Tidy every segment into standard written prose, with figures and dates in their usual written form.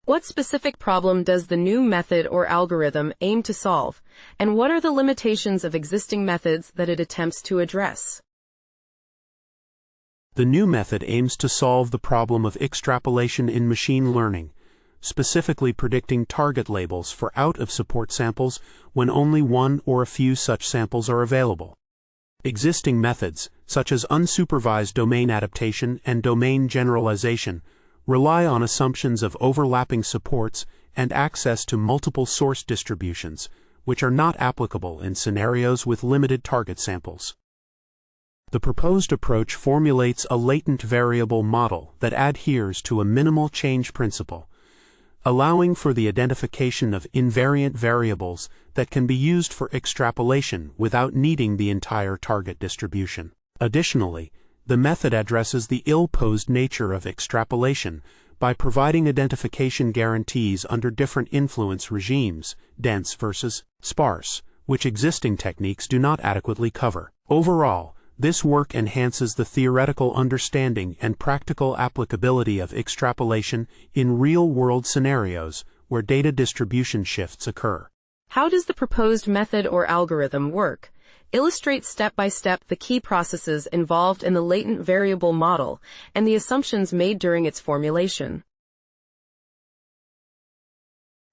What specific problem does the new method or algorithm aim to solve, and what are the limitations of existing methods that it attempts to address? The new method aims to solve the problem of extrapolation in machine learning, specifically predicting target labels for out-of-support samples when only one or a few such samples are available. Existing methods, such as unsupervised domain adaptation and domain generalization, rely on assumptions of overlapping supports and access to multiple source distributions, which are not applicable in scenarios with limited target samples. The proposed approach formulates a latent variable model that adheres to a minimal change principle, allowing for the identification of invariant variables that can be used for extrapolation without needing the entire target distribution. Additionally, the method addresses the ill-posed nature of extrapolation by providing identification guarantees under different influence regimes, dense versus sparse, which existing techniques do not adequately cover. Overall, this work enhances the theoretical understanding and practical applicability of extrapolation in real-world scenarios where data distribution shifts occur. How does the proposed method or algorithm work? Illustrate step by step the key processes involved in the latent variable model and the assumptions made during its formulation.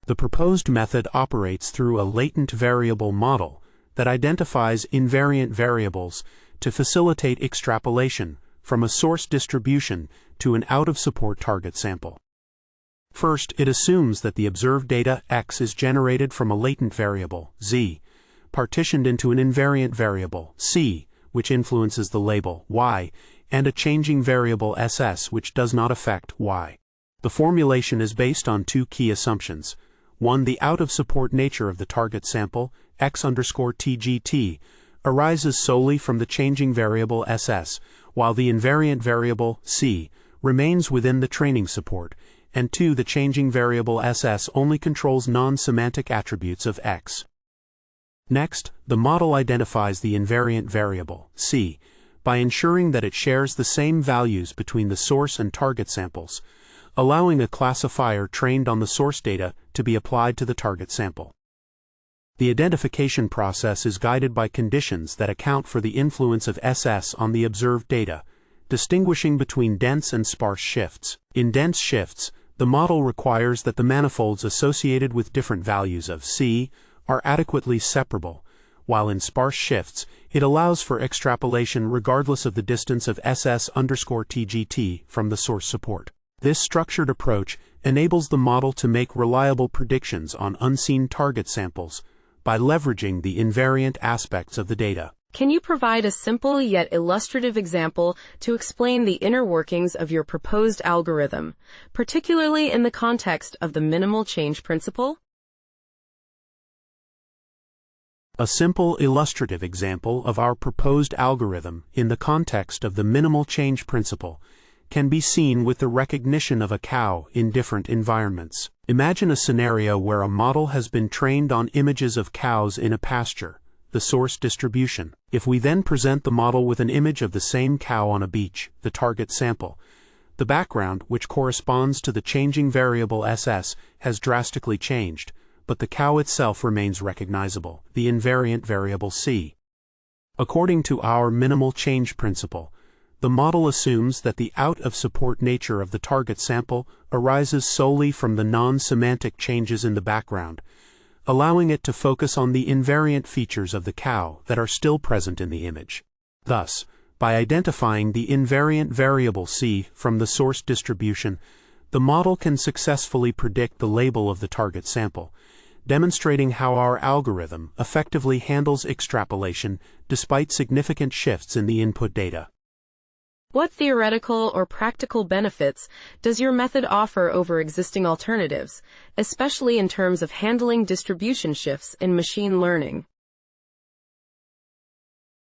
The proposed method operates through a latent variable model that identifies invariant variables to facilitate extrapolation from a source distribution to an out-of-support target sample. First, it assumes that the observed data X is generated from a latent variable, Z, partitioned into an invariant variable, C, which influences the label, Y, and a changing variable SS which does not affect Y. The formulation is based on two key assumptions. One, the out-of-support nature of the target sample, X_TGT, arises solely from the changing variable SS, while the invariant variable, C, remains within the training support, and two, the changing variable SS only controls non-semantic attributes of X. Next, the model identifies the invariant variable, C, by ensuring that it shares the same values between the source and target samples, allowing a classifier trained on the source data to be applied to the target sample. The identification process is guided by conditions that account for the influence of SS on the observed data, distinguishing between dense and sparse shifts. In dense shifts, the model requires that the manifolds associated with different values of C are adequately separable, while in sparse shifts, it allows for extrapolation regardless of the distance of SS_TGT from the source support. This structured approach enables the model to make reliable predictions on unseen target samples by leveraging the invariant aspects of the data. Can you provide a simple yet illustrative example to explain the inner workings of your proposed algorithm, particularly in the context of the minimal change principle? A simple illustrative example of our proposed algorithm in the context of the minimal change principle can be seen with the recognition of a cow in different environments. Imagine a scenario where a model has been trained on images of cows in a pasture, the source distribution. If we then present the model with an image of the same cow on a beach, the target sample, the background, which corresponds to the changing variable SS, has drastically changed, but the cow itself remains recognizable, the invariant variable C. According to our minimal change principle, the model assumes that the out-of-support nature of the target sample arises solely from the non-semantic changes in the background, allowing it to focus on the invariant features of the cow that are still present in the image. Thus, by identifying the invariant variable C from the source distribution, the model can successfully predict the label of the target sample, demonstrating how our algorithm effectively handles extrapolation despite significant shifts in the input data. What theoretical or practical benefits does your method offer over existing alternatives, especially in terms of handling distribution shifts in machine learning?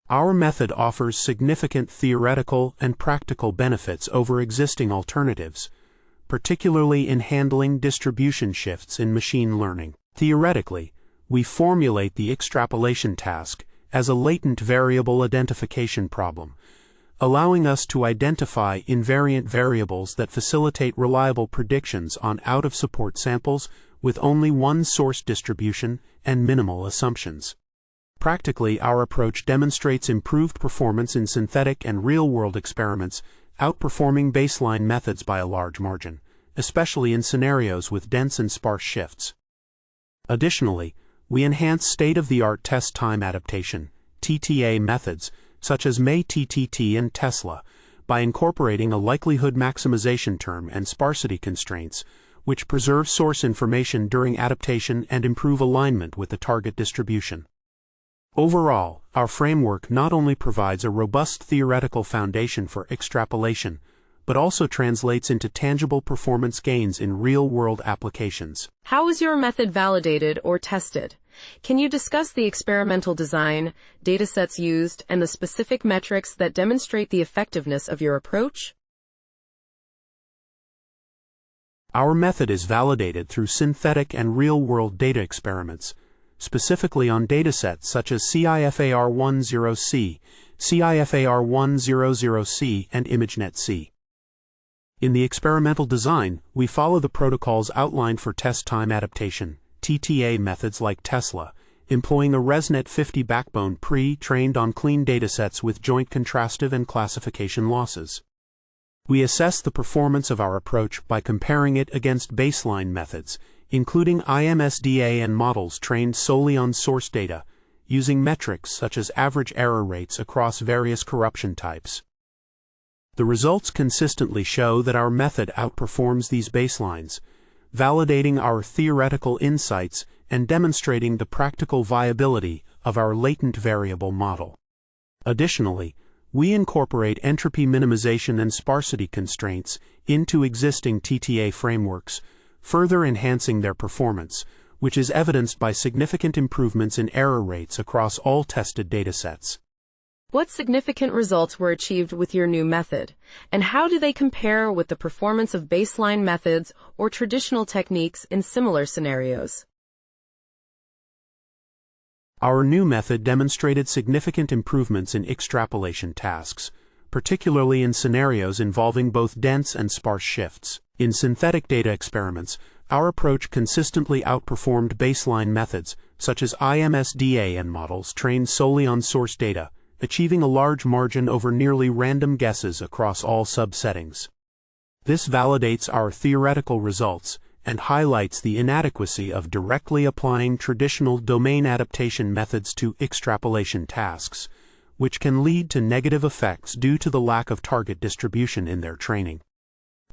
Our method offers significant theoretical and practical benefits over existing alternatives, particularly in handling distribution shifts in machine learning. Theoretically, we formulate the extrapolation task as a latent variable identification problem, allowing us to identify invariant variables that facilitate reliable predictions on out-of-support samples with only one source distribution and minimal assumptions. Practically, our approach demonstrates improved performance in synthetic and real-world experiments, outperforming baseline methods by a large margin, especially in scenarios with dense and sparse shifts. Additionally, we enhance state-of-the-art test time adaptation (TTA) methods, such as MAY-TTT and Tesla, by incorporating a likelihood maximization term and sparsity constraints, which preserve source information during adaptation and improve alignment with the target distribution. Overall, our framework not only provides a robust theoretical foundation for extrapolation, but also translates into tangible performance gains in real-world applications. How is your method validated or tested? Can you discuss the experimental design, datasets used, and the specific metrics that demonstrate the effectiveness of your approach? Our method is validated through synthetic and real-world data experiments, specifically on datasets such as CIFAR10C, CIFAR100C, and ImageNet-C. In the experimental design, we follow the protocols outlined for test time adaptation, TTA methods like Tesla, employing a ResNet 50 backbone pre-trained on clean datasets with joint contrastive and classification losses. We assess the performance of our approach by comparing it against baseline methods, including IMSDA and models trained solely on source data, using metrics such as average error rates across various corruption types. The results consistently show that our method outperforms these baselines, validating our theoretical insights and demonstrating the practical viability of our latent variable model. Additionally, we incorporate entropy minimization and sparsity constraints into existing TTA frameworks, further enhancing their performance, which is evidenced by significant improvements in error rates across all tested datasets. What significant results were achieved with your new method, and how do they compare with the performance of baseline methods or traditional techniques in similar scenarios? Our new method demonstrated significant improvements in extrapolation tasks, particularly in scenarios involving both dense and sparse shifts. In synthetic data experiments, our approach consistently outperformed baseline methods, such as IMSDA and models trained solely on source data, achieving a large margin over nearly random guesses across all subsettings. This validates our theoretical results and highlights the inadequacy of directly applying traditional domain adaptation methods to extrapolation tasks, which can lead to negative effects due to the lack of target distribution in their training.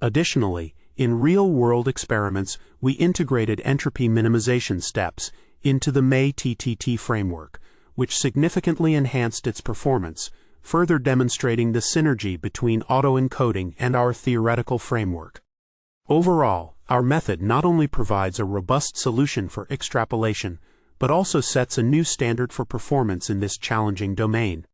Additionally, in real-world experiments, we integrated entropy minimization steps into the MAY-TTT framework, which significantly enhanced its performance, further demonstrating the synergy between autoencoding and our theoretical framework. Overall, our method not only provides a robust solution for extrapolation, but also sets a new standard for performance in this challenging domain.